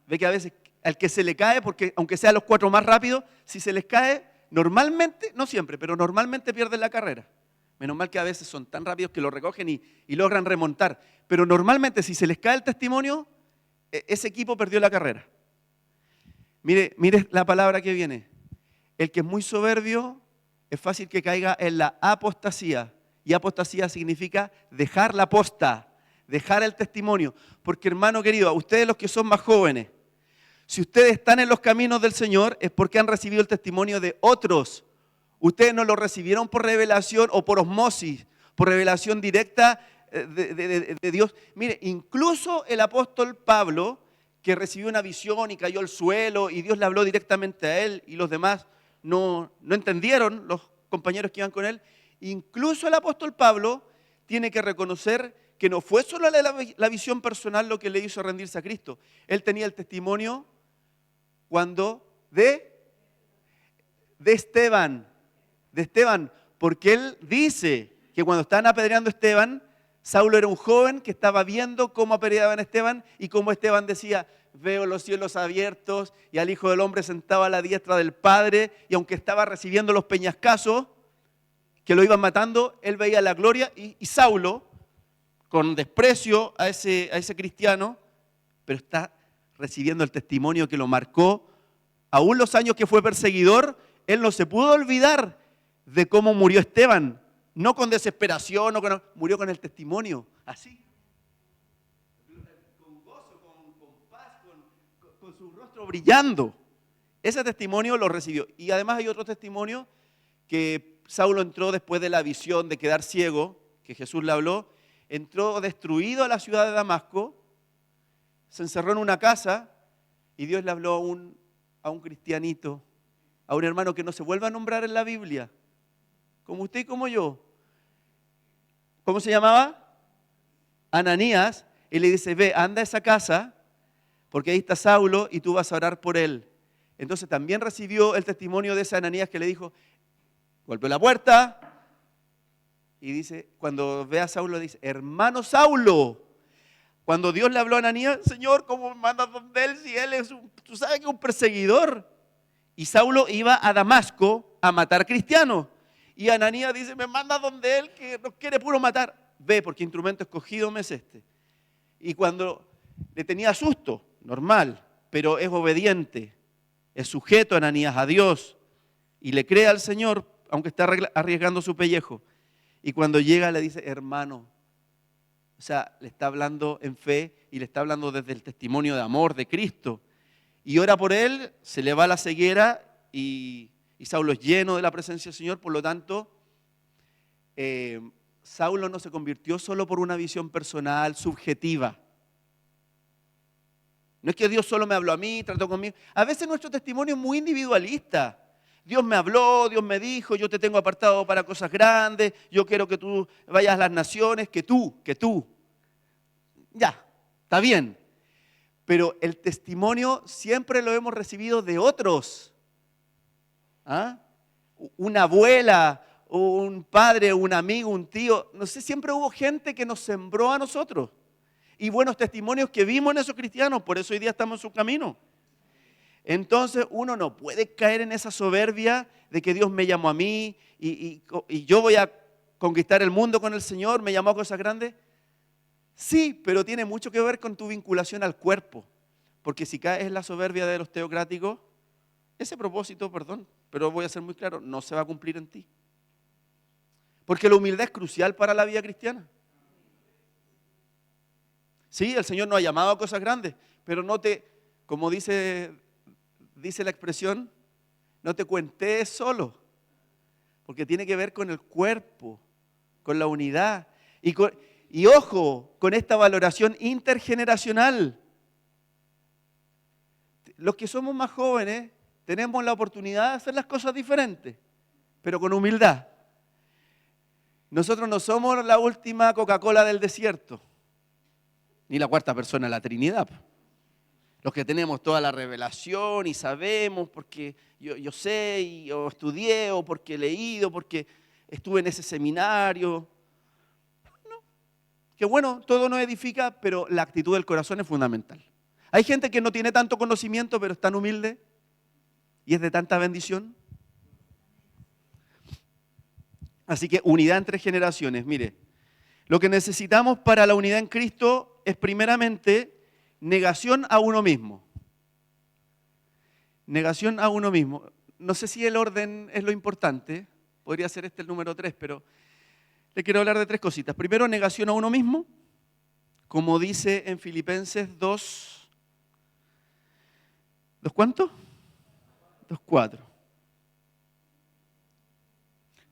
Ve que a veces al que se le cae, porque aunque sean los 4 más rápidos, si se les cae, normalmente, no siempre, pero normalmente pierden la carrera. Menos mal que a veces son tan rápidos que lo recogen y logran remontar. Pero normalmente si se les cae el testimonio, ese equipo perdió la carrera. Mire la palabra que viene. El que es muy soberbio es fácil que caiga en la apostasía. Y apostasía significa dejar la posta, dejar el testimonio. Porque hermano querido, a ustedes los que son más jóvenes, si ustedes están en los caminos del Señor es porque han recibido el testimonio de otros. Ustedes no lo recibieron por revelación o por osmosis, por revelación directa de Dios. Mire, incluso el apóstol Pablo, que recibió una visión y cayó al suelo y Dios le habló directamente a él y los demás no entendieron, los compañeros que iban con él, incluso el apóstol Pablo tiene que reconocer que no fue solo la visión personal lo que le hizo rendirse a Cristo. Él tenía el testimonio de Esteban, porque él dice que cuando estaban apedreando a Esteban, Saulo era un joven que estaba viendo cómo apedreaban a Esteban y cómo Esteban decía, veo los cielos abiertos y al Hijo del Hombre sentado a la diestra del Padre, y aunque estaba recibiendo los peñascazos que lo iban matando, él veía la gloria y Saulo, con desprecio a ese cristiano, pero está recibiendo el testimonio que lo marcó. Aún los años que fue perseguidor, él no se pudo olvidar de cómo murió Esteban. No con desesperación, murió con el testimonio, así. Con gozo, con paz, con su rostro brillando. Ese testimonio lo recibió. Y además hay otro testimonio que Saulo entró después de la visión de quedar ciego, que Jesús le habló, entró destruido a la ciudad de Damasco, se encerró en una casa y Dios le habló a un cristianito, a un hermano que no se vuelve a nombrar en la Biblia, como usted y como yo. ¿Cómo se llamaba? Ananías. Y le dice, ve, anda a esa casa, porque ahí está Saulo y tú vas a orar por él. Entonces también recibió el testimonio de ese Ananías que le dijo, golpeó la puerta y dice, cuando ve a Saulo dice, hermano Saulo. Cuando Dios le habló a Ananías, Señor, ¿cómo me mandas donde él si él es tú sabes que es un perseguidor? Y Saulo iba a Damasco a matar cristianos. Y Ananías dice, me manda donde él que nos quiere puro matar. Ve, porque instrumento escogido me es este. Y cuando le tenía susto, normal, pero es obediente, es sujeto Ananías a Dios y le cree al Señor, aunque está arriesgando su pellejo. Y cuando llega le dice, hermano, o sea, le está hablando en fe y le está hablando desde el testimonio de amor de Cristo. Y ora por él, se le va la ceguera y Saulo es lleno de la presencia del Señor. Por lo tanto, Saulo no se convirtió solo por una visión personal, subjetiva. No es que Dios solo me habló a mí, trató conmigo. A veces nuestro testimonio es muy individualista. Dios me habló, Dios me dijo, yo te tengo apartado para cosas grandes, yo quiero que tú vayas a las naciones, que tú. Ya, está bien. Pero el testimonio siempre lo hemos recibido de otros. ¿Ah? Una abuela, un padre, un amigo, un tío. No sé, siempre hubo gente que nos sembró a nosotros. Y buenos testimonios que vimos en esos cristianos, por eso hoy día estamos en su camino. Entonces uno no puede caer en esa soberbia de que Dios me llamó a mí y yo voy a conquistar el mundo con el Señor, me llamó a cosas grandes. Sí, pero tiene mucho que ver con tu vinculación al cuerpo. Porque si caes en la soberbia de los teocráticos, ese propósito, perdón, pero voy a ser muy claro, no se va a cumplir en ti. Porque la humildad es crucial para la vida cristiana. Sí, el Señor nos ha llamado a cosas grandes, pero no te, como dice la expresión, no te cuentes solo, porque tiene que ver con el cuerpo, con la unidad y ojo, con esta valoración intergeneracional. Los que somos más jóvenes tenemos la oportunidad de hacer las cosas diferentes, pero con humildad. Nosotros no somos la última Coca-Cola del desierto, ni la cuarta persona de la Trinidad. Los que tenemos toda la revelación y sabemos porque yo sé, o estudié, o porque he leído, porque estuve en ese seminario. No, que bueno, todo nos edifica, pero la actitud del corazón es fundamental. Hay gente que no tiene tanto conocimiento, pero es tan humilde y es de tanta bendición. Así que unidad entre generaciones. Mire, lo que necesitamos para la unidad en Cristo es primeramente negación a uno mismo. Negación a uno mismo. No sé si el orden es lo importante, podría ser este el número 3, pero le quiero hablar de 3 cositas. Primero, negación a uno mismo, como dice en Filipenses 2, ¿2 cuánto? 2:4.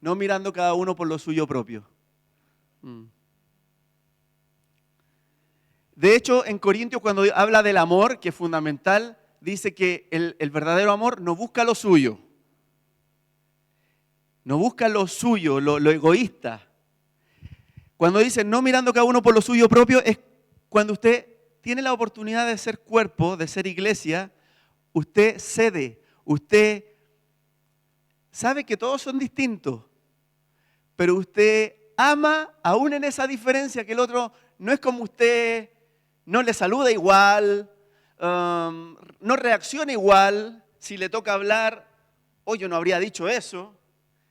No mirando cada uno por lo suyo propio. De hecho, en Corintios, cuando habla del amor, que es fundamental, dice que el verdadero amor no busca lo suyo. No busca lo suyo, lo egoísta. Cuando dice no mirando cada uno por lo suyo propio, es cuando usted tiene la oportunidad de ser cuerpo, de ser iglesia, usted cede, usted sabe que todos son distintos, pero usted ama aún en esa diferencia, que el otro no es como usted, no le saluda igual, no reacciona igual, si le toca hablar, yo no habría dicho eso,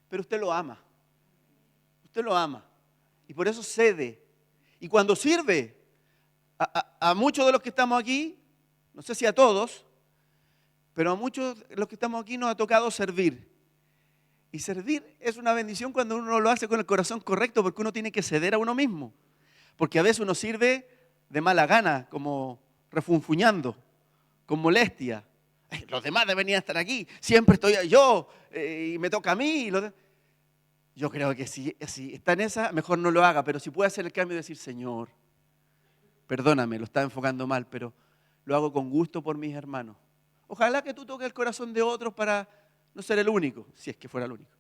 pero usted lo ama. Usted lo ama. Y por eso cede. Y cuando sirve, a muchos de los que estamos aquí, no sé si a todos, pero a muchos de los que estamos aquí nos ha tocado servir. Y servir es una bendición cuando uno lo hace con el corazón correcto, porque uno tiene que ceder a uno mismo. Porque a veces uno sirve de mala gana, como refunfuñando, con molestia. Los demás deberían estar aquí, siempre estoy yo y me toca a mí. Yo creo que si está en esa, mejor no lo haga, pero si puede hacer el cambio y decir, Señor, perdóname, lo estaba enfocando mal, pero lo hago con gusto por mis hermanos. Ojalá que tú toques el corazón de otros para no ser el único, si es que fuera el único.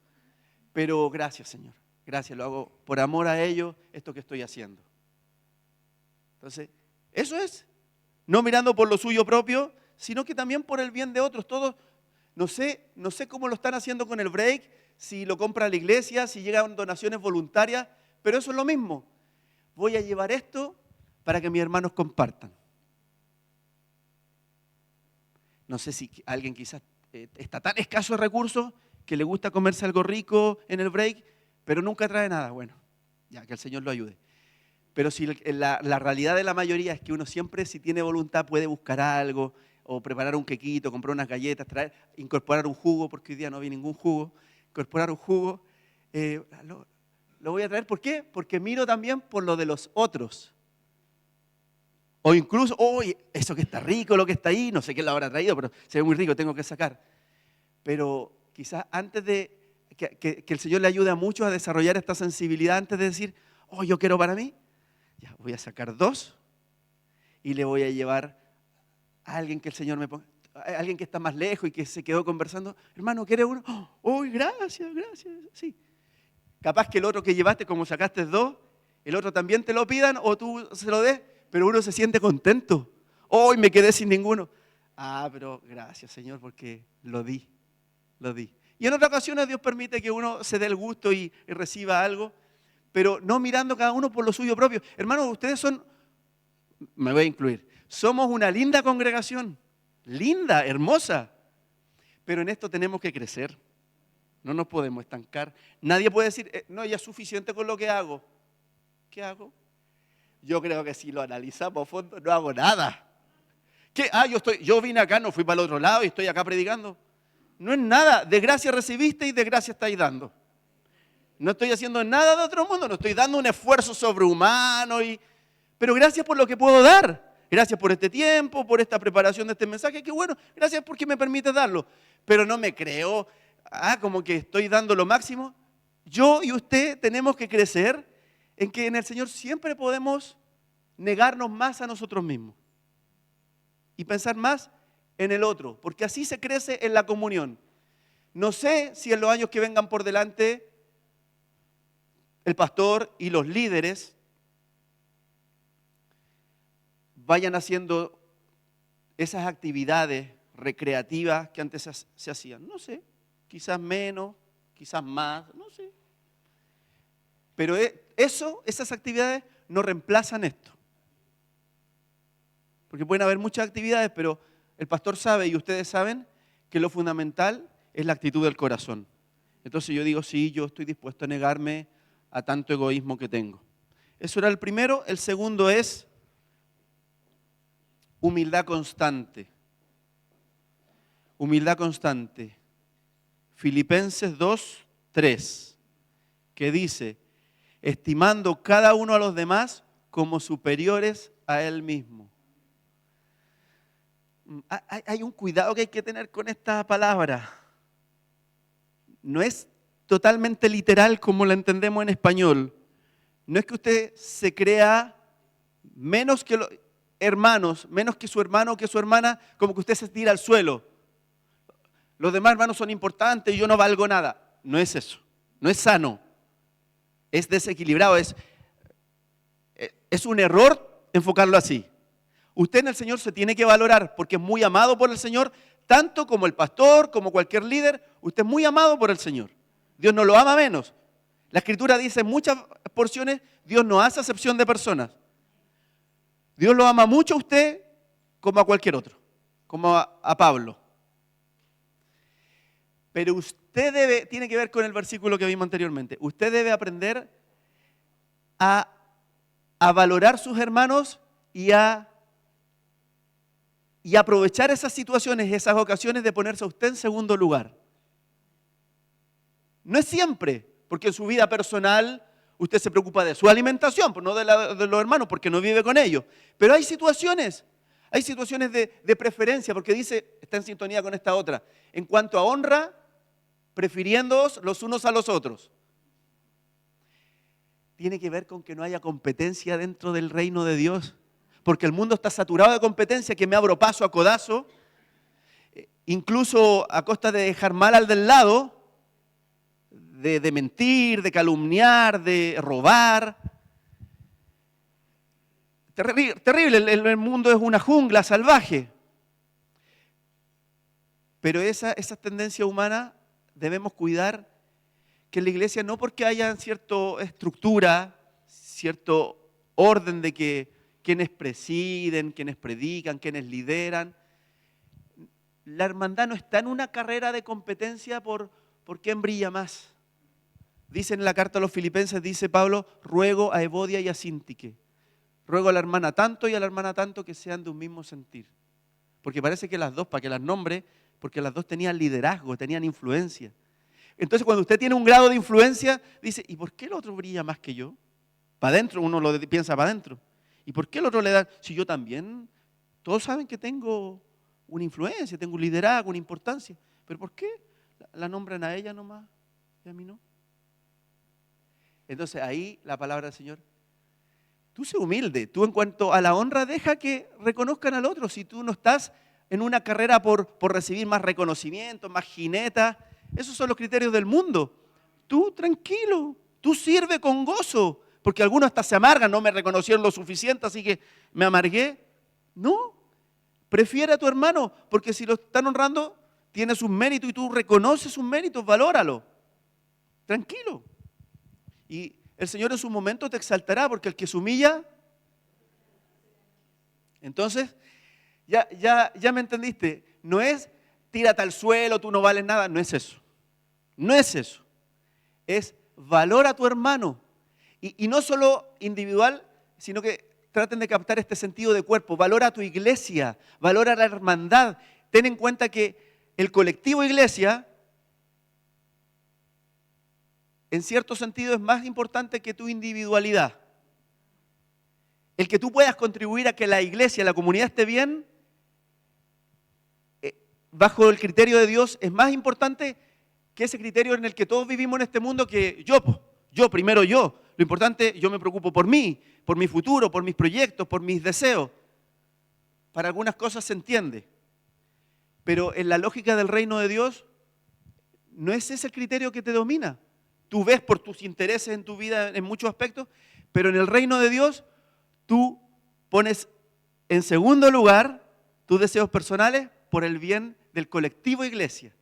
Pero gracias, Señor, gracias, lo hago por amor a ellos, esto que estoy haciendo. Entonces, eso es, no mirando por lo suyo propio, sino que también por el bien de otros. Todos, no sé cómo lo están haciendo con el break, si lo compra la iglesia, si llegan donaciones voluntarias, pero eso es lo mismo. Voy a llevar esto para que mis hermanos compartan. No sé si alguien quizás está tan escaso de recursos que le gusta comerse algo rico en el break, pero nunca trae nada. Bueno, ya que el Señor lo ayude. Pero si la realidad de la mayoría es que uno siempre, si tiene voluntad, puede buscar algo, o preparar un quequito, comprar unas galletas, incorporar un jugo, porque hoy día no vi ningún jugo, incorporar un jugo, lo voy a traer. ¿Por qué? Porque miro también por lo de los otros. O incluso, eso que está rico, lo que está ahí, no sé quién lo habrá traído, pero se ve muy rico, tengo que sacar. Pero quizás antes de que el Señor le ayude a muchos a desarrollar esta sensibilidad, antes de decir, yo quiero para mí, ya voy a sacar 2 y le voy a llevar a alguien que el Señor me ponga, a alguien que está más lejos y que se quedó conversando. Hermano, ¿quiere uno? Gracias, sí. Capaz que el otro que llevaste, como sacaste 2, el otro también te lo pidan o tú se lo des, pero uno se siente contento. Hoy me quedé sin ninguno. Pero gracias, Señor, porque lo di. Y en otras ocasiones Dios permite que uno se dé el gusto y reciba algo, pero no mirando cada uno por lo suyo propio. Hermanos, ustedes son, me voy a incluir, somos una linda congregación, linda, hermosa, pero en esto tenemos que crecer. No nos podemos estancar. Nadie puede decir, no, ya es suficiente con lo que hago. ¿Qué hago? Yo creo que si lo analizamos a fondo, no hago nada. ¿Qué? Yo vine acá, no fui para el otro lado y estoy acá predicando. No es nada. De gracia recibiste y de gracia estáis dando. No estoy haciendo nada de otro mundo, no estoy dando un esfuerzo sobrehumano, pero gracias por lo que puedo dar. Gracias por este tiempo, por esta preparación de este mensaje. Qué bueno, gracias porque me permite darlo. Pero no me creo como que estoy dando lo máximo. Yo y usted tenemos que crecer en que en el Señor siempre podemos negarnos más a nosotros mismos y pensar más en el otro, porque así se crece en la comunión. No sé si en los años que vengan por delante el pastor y los líderes vayan haciendo esas actividades recreativas que antes se hacían. No sé, quizás menos, quizás más, no sé. Pero esas actividades no reemplazan esto. Porque pueden haber muchas actividades, pero el pastor sabe y ustedes saben que lo fundamental es la actitud del corazón. Entonces yo digo, sí, yo estoy dispuesto a negarme a tanto egoísmo que tengo. Eso era el primero. El segundo es humildad constante. Humildad constante. Filipenses 2:3, que dice, estimando cada uno a los demás como superiores a él mismo. Hay un cuidado que hay que tener con esta palabra. No es totalmente literal como la entendemos en español. No es que usted se crea menos que los hermanos, menos que su hermano o que su hermana, como que usted se tira al suelo. Los demás hermanos son importantes y yo no valgo nada. No es eso. No es sano. Es desequilibrado. Es un error enfocarlo así. Usted en el Señor se tiene que valorar porque es muy amado por el Señor, tanto como el pastor, como cualquier líder. Usted es muy amado por el Señor. Dios no lo ama menos. La Escritura dice en muchas porciones, Dios no hace acepción de personas. Dios lo ama mucho a usted como a cualquier otro, como a Pablo. Pero usted tiene que ver con el versículo que vimos anteriormente. Usted debe aprender a valorar sus hermanos y aprovechar esas situaciones, esas ocasiones de ponerse a usted en segundo lugar. No es siempre, porque en su vida personal usted se preocupa de su alimentación, no de los hermanos, porque no vive con ellos. Pero hay situaciones de preferencia, porque dice, está en sintonía con esta otra, en cuanto a honra, prefiriéndoos los unos a los otros. Tiene que ver con que no haya competencia dentro del reino de Dios, porque el mundo está saturado de competencia, que me abro paso a codazo, incluso a costa de dejar mal al del lado, de mentir, de calumniar, de robar. Terrible, el mundo es una jungla salvaje. Pero esa tendencia humana debemos cuidar que en la iglesia, no porque haya cierta estructura, cierto orden de que quienes presiden, quienes predican, quienes lideran, la hermandad no está en una carrera de competencia por quién brilla más. Dice en la carta a los Filipenses, dice Pablo, ruego a Evodia y a Síntique. Ruego a la hermana tanto y a la hermana tanto que sean de un mismo sentir. Porque parece que las dos, para que las nombre, porque las dos tenían liderazgo, tenían influencia. Entonces cuando usted tiene un grado de influencia, dice, ¿y por qué el otro brilla más que yo? Para adentro, uno lo piensa para adentro. ¿Y por qué el otro le da? Si yo también, todos saben que tengo una influencia, tengo un liderazgo, una importancia. ¿Pero por qué la nombran a ella nomás y a mí no? Entonces ahí la palabra del Señor, tú sé humilde, tú en cuanto a la honra deja que reconozcan al otro. Si tú no estás en una carrera por recibir más reconocimiento, más jineta, esos son los criterios del mundo. Tú tranquilo, tú sirve con gozo, porque algunos hasta se amargan, no me reconocieron lo suficiente, así que me amargué. No, prefiere a tu hermano, porque si lo están honrando, tiene sus méritos y tú reconoces sus méritos, valóralo. Tranquilo. Y el Señor en su momento te exaltará, porque el que se humilla. Entonces, ya me entendiste. No es tírate al suelo, tú no vales nada. No es eso. No es eso. Es valora a tu hermano. Y no solo individual, sino que traten de captar este sentido de cuerpo. Valora a tu iglesia, valora a la hermandad. Ten en cuenta que el colectivo iglesia, en cierto sentido, es más importante que tu individualidad. El que tú puedas contribuir a que la iglesia, la comunidad esté bien, bajo el criterio de Dios, es más importante que ese criterio en el que todos vivimos en este mundo, que primero yo. Lo importante, yo me preocupo por mí, por mi futuro, por mis proyectos, por mis deseos. Para algunas cosas se entiende. Pero en la lógica del reino de Dios, no es ese el criterio que te domina. Tú ves por tus intereses en tu vida en muchos aspectos, pero en el reino de Dios tú pones en segundo lugar tus deseos personales por el bien del colectivo iglesia.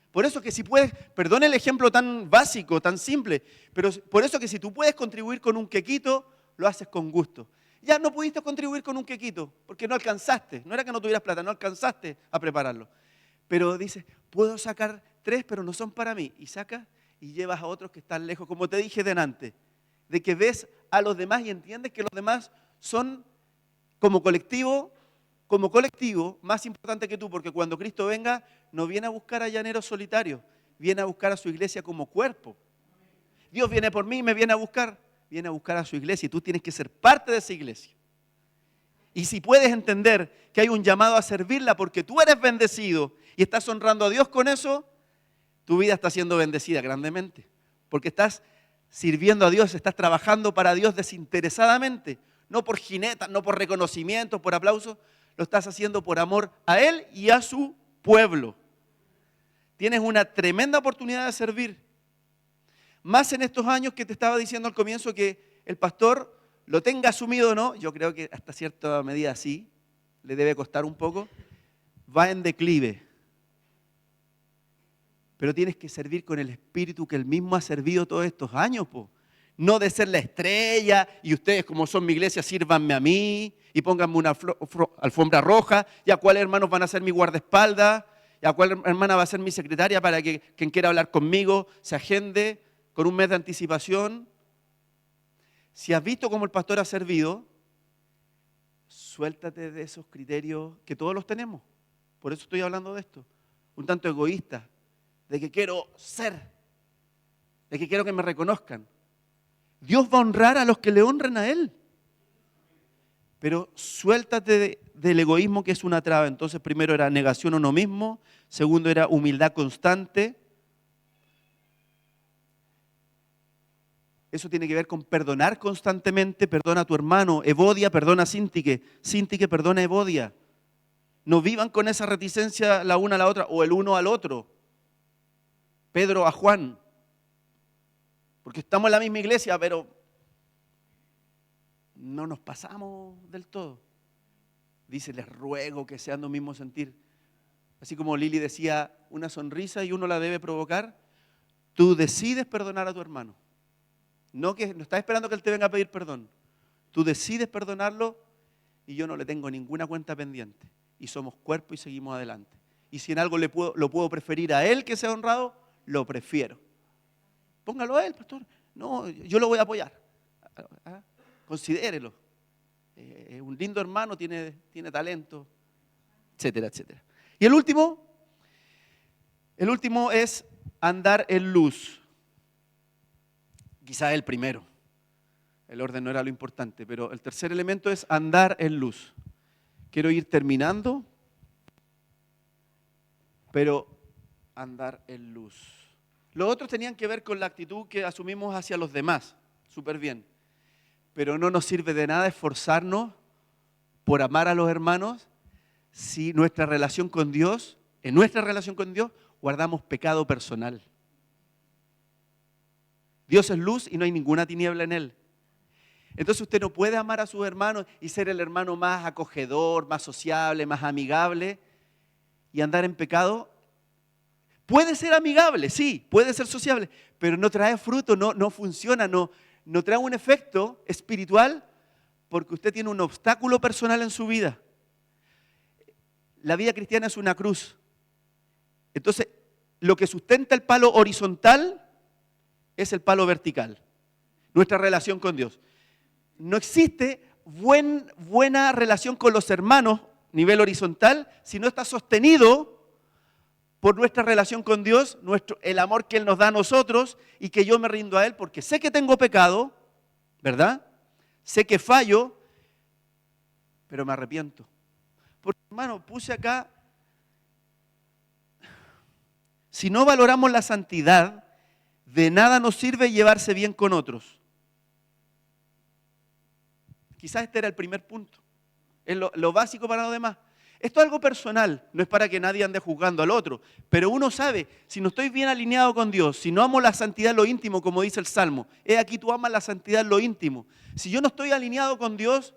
Por eso que si puedes, perdón el ejemplo tan básico, tan simple, pero por eso que si tú puedes contribuir con un quequito, lo haces con gusto. Ya no pudiste contribuir con un quequito, porque no alcanzaste, no era que no tuvieras plata, no alcanzaste a prepararlo. Pero dices, puedo sacar 3, pero no son para mí. Y sacas y llevas a otros que están lejos, como te dije delante, de que ves a los demás y entiendes que los demás son como colectivo más importante que tú, porque cuando Cristo venga, no viene a buscar a llaneros solitarios, viene a buscar a su iglesia como cuerpo. Dios viene por mí y me viene a buscar a su iglesia y tú tienes que ser parte de esa iglesia. Y si puedes entender que hay un llamado a servirla porque tú eres bendecido y estás honrando a Dios con eso, tu vida está siendo bendecida grandemente, porque estás sirviendo a Dios, estás trabajando para Dios desinteresadamente, no por jinetas, no por reconocimientos, por aplausos, lo estás haciendo por amor a Él y a su pueblo. Tienes una tremenda oportunidad de servir. Más en estos años que te estaba diciendo al comienzo que el pastor lo tenga asumido o no, yo creo que hasta cierta medida sí, le debe costar un poco, va en declive. Pero tienes que servir con el espíritu que Él mismo ha servido todos estos años, po. No de ser la estrella y ustedes como son mi iglesia sírvanme a mí y pónganme una alfombra roja y a cuál hermanos van a ser mi guardaespaldas y a cuál hermana va a ser mi secretaria para que quien quiera hablar conmigo se agende con un mes de anticipación. Si has visto cómo el pastor ha servido, suéltate de esos criterios que todos los tenemos. Por eso estoy hablando de esto. Un tanto egoísta, de que quiero ser, de que quiero que me reconozcan. Dios va a honrar a los que le honren a Él. Pero suéltate del egoísmo que es una traba. Entonces, primero era negación a uno mismo. Segundo era humildad constante. Eso tiene que ver con perdonar constantemente. Perdona a tu hermano. Evodia, perdona a Sintique. Sintique, perdona a Evodia. No vivan con esa reticencia la una a la otra o el uno al otro. Pedro a Juan. Porque estamos en la misma iglesia, pero no nos pasamos del todo. Dice, les ruego que sean de un mismo sentir. Así como Lili decía, una sonrisa y uno la debe provocar. Tú decides perdonar a tu hermano. No estás esperando que él te venga a pedir perdón. Tú decides perdonarlo y yo no le tengo ninguna cuenta pendiente. Y somos cuerpo y seguimos adelante. Y si en algo lo puedo preferir a él que sea honrado, lo prefiero. Póngalo a él, pastor. No, yo lo voy a apoyar. Considérelo. Es un lindo hermano, tiene talento, etcétera, etcétera. Y el último es andar en luz. Quizás el primero. El orden no era lo importante, pero el tercer elemento es andar en luz. Quiero ir terminando, pero andar en luz. Los otros tenían que ver con la actitud que asumimos hacia los demás, súper bien. Pero no nos sirve de nada esforzarnos por amar a los hermanos si en nuestra relación con Dios, guardamos pecado personal. Dios es luz y no hay ninguna tiniebla en Él. Entonces usted no puede amar a sus hermanos y ser el hermano más acogedor, más sociable, más amigable y andar en pecado. Puede ser amigable, sí, puede ser sociable, pero no trae fruto, no funciona, no trae un efecto espiritual porque usted tiene un obstáculo personal en su vida. La vida cristiana es una cruz. Entonces, lo que sustenta el palo horizontal es el palo vertical, nuestra relación con Dios. No existe buena relación con los hermanos, nivel horizontal, si no está sostenido por nuestra relación con Dios, el amor que Él nos da a nosotros y que yo me rindo a Él porque sé que tengo pecado, ¿verdad? Sé que fallo, pero me arrepiento. Porque, hermano, puse acá, si no valoramos la santidad, de nada nos sirve llevarse bien con otros. Quizás este era el primer punto. Es lo básico para los demás. Esto es algo personal, no es para que nadie ande juzgando al otro, pero uno sabe, si no estoy bien alineado con Dios, si no amo la santidad en lo íntimo, como dice el Salmo, he aquí tú amas la santidad en lo íntimo. Si yo no estoy alineado con Dios,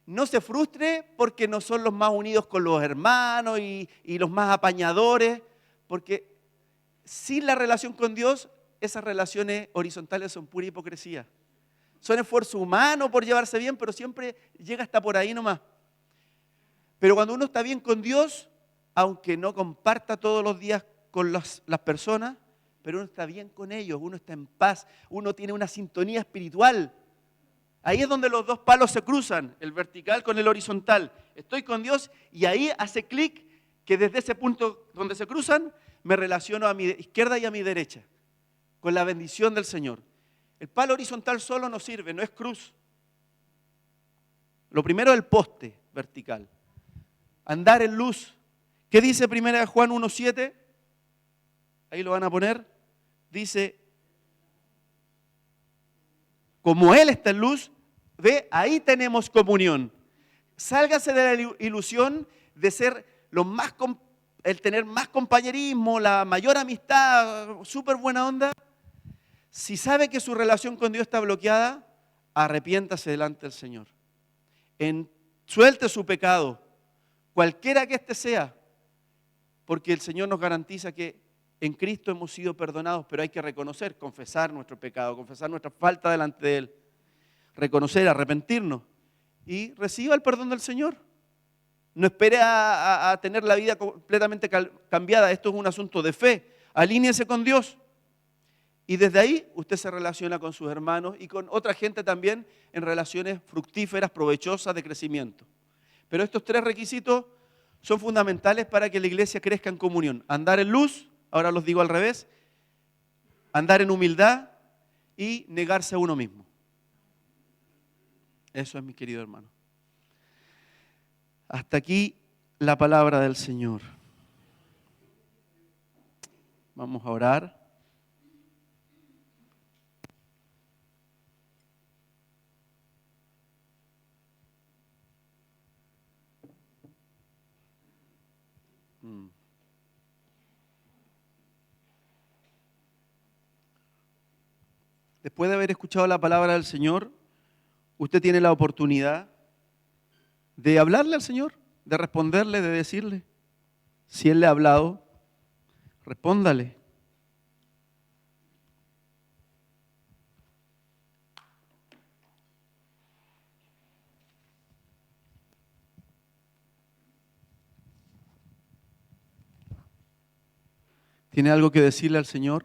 no se frustre porque no son los más unidos con los hermanos y los más apañadores, porque sin la relación con Dios, esas relaciones horizontales son pura hipocresía. Son esfuerzo humano por llevarse bien, pero siempre llega hasta por ahí nomás. Pero cuando uno está bien con Dios, aunque no comparta todos los días con las personas, pero uno está bien con ellos, uno está en paz, uno tiene una sintonía espiritual. Ahí es donde los dos palos se cruzan, el vertical con el horizontal. Estoy con Dios y ahí hace clic que desde ese punto donde se cruzan, me relaciono a mi izquierda y a mi derecha, con la bendición del Señor. El palo horizontal solo no sirve, no es cruz. Lo primero es el poste vertical. Andar en luz. ¿Qué dice 1 Juan 1:7? Ahí lo van a poner. Dice, como Él está en luz, ve, ahí tenemos comunión. Sálgase de la ilusión de ser el tener más compañerismo, la mayor amistad, súper buena onda. Si sabe que su relación con Dios está bloqueada, arrepiéntase delante del Señor. Suelte su pecado, cualquiera que éste sea, porque el Señor nos garantiza que en Cristo hemos sido perdonados, pero hay que reconocer, confesar nuestro pecado, confesar nuestra falta delante de Él, reconocer, arrepentirnos y reciba el perdón del Señor. No espere a tener la vida completamente cambiada. Esto es un asunto de fe. Alíñese con Dios. Y desde ahí usted se relaciona con sus hermanos y con otra gente también en relaciones fructíferas, provechosas, de crecimiento. Pero estos tres requisitos son fundamentales para que la iglesia crezca en comunión. Andar en luz, ahora los digo al revés, andar en humildad y negarse a uno mismo. Eso es, mi querido hermano. Hasta aquí la palabra del Señor. Vamos a orar. Después de haber escuchado la palabra del Señor, usted tiene la oportunidad de hablarle al Señor, de responderle, de decirle. Si Él le ha hablado, respóndale. ¿Tiene algo que decirle al Señor?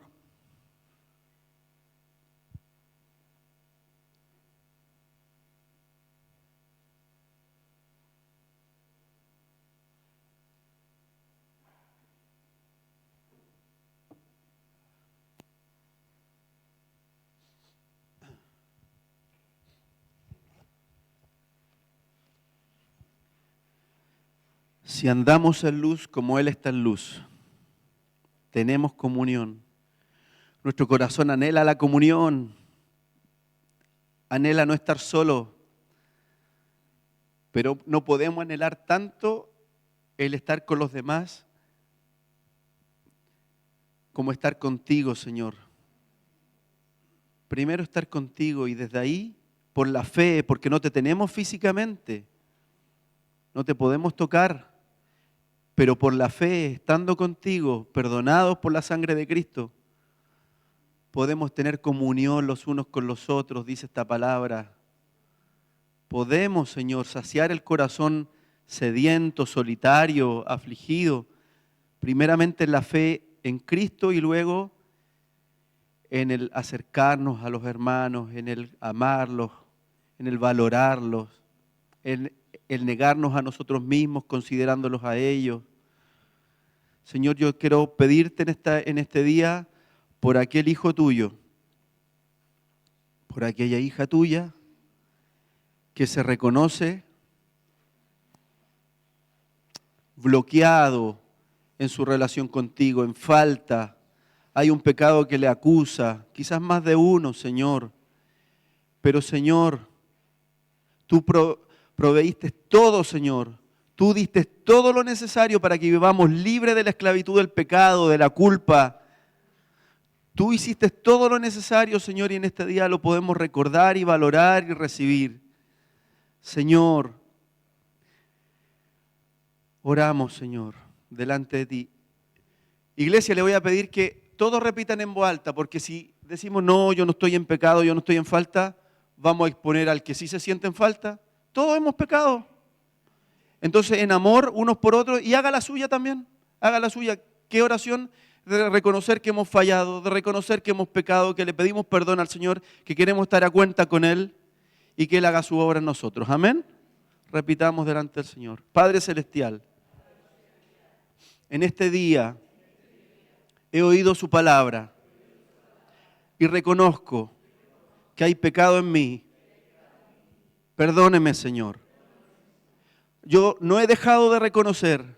Si andamos en luz como Él está en luz, tenemos comunión. Nuestro corazón anhela la comunión, anhela no estar solo, pero no podemos anhelar tanto el estar con los demás como estar contigo, Señor. Primero estar contigo y desde ahí, por la fe, porque no te tenemos físicamente, no te podemos tocar, pero por la fe, estando contigo, perdonados por la sangre de Cristo, podemos tener comunión los unos con los otros, dice esta palabra. Podemos, Señor, saciar el corazón sediento, solitario, afligido, primeramente en la fe en Cristo y luego en el acercarnos a los hermanos, en el amarlos, en el valorarlos, en el negarnos a nosotros mismos considerándolos a ellos. Señor, yo quiero pedirte en este día por aquel hijo tuyo, por aquella hija tuya que se reconoce bloqueado en su relación contigo, en falta. Hay un pecado que le acusa, quizás más de uno, Señor. Pero, Señor, tú proveíste todo, Señor. Tú diste todo lo necesario para que vivamos libres de la esclavitud del pecado, de la culpa. Tú hiciste todo lo necesario, Señor, y en este día lo podemos recordar y valorar y recibir. Señor, Oramos, Señor, delante de ti. Iglesia, le voy a pedir que todos repitan en voz alta, porque si decimos, no, yo no estoy en pecado, yo no estoy en falta, vamos a exponer al que sí se siente en falta. Todos hemos pecado. Entonces, en amor, unos por otros, y haga la suya también. Haga la suya. ¿Qué oración? De reconocer que hemos fallado, de reconocer que hemos pecado, que le pedimos perdón al Señor, que queremos estar a cuenta con Él y que Él haga su obra en nosotros. Amén. Repitamos delante del Señor. Padre Celestial, en este día he oído su palabra y reconozco que hay pecado en mí. Perdóneme, Señor. Yo no he dejado de reconocer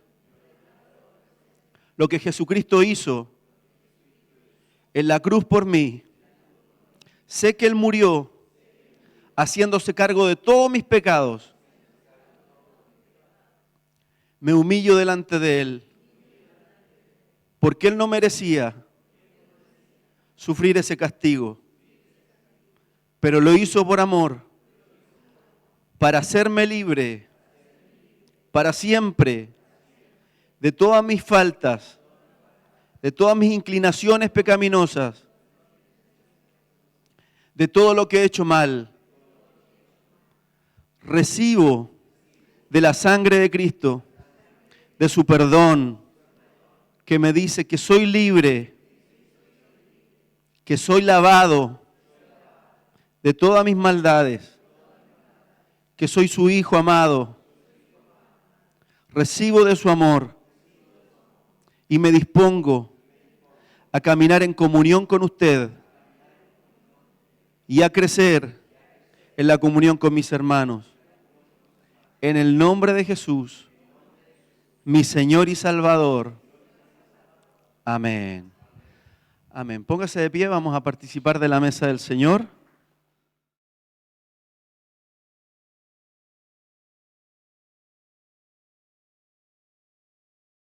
lo que Jesucristo hizo en la cruz por mí. Sé que Él murió haciéndose cargo de todos mis pecados. Me humillo delante de Él, porque Él no merecía sufrir ese castigo, pero lo hizo por amor, para hacerme libre, para siempre, de todas mis faltas, de todas mis inclinaciones pecaminosas, de todo lo que he hecho mal. Recibo de la sangre de Cristo, de su perdón, que me dice que soy libre, que soy lavado de todas mis maldades, que soy su hijo amado. Recibo de su amor y me dispongo a caminar en comunión con usted y a crecer en la comunión con mis hermanos. En el nombre de Jesús, mi Señor y Salvador. Amén. Amén. Póngase de pie, vamos a participar de la mesa del Señor.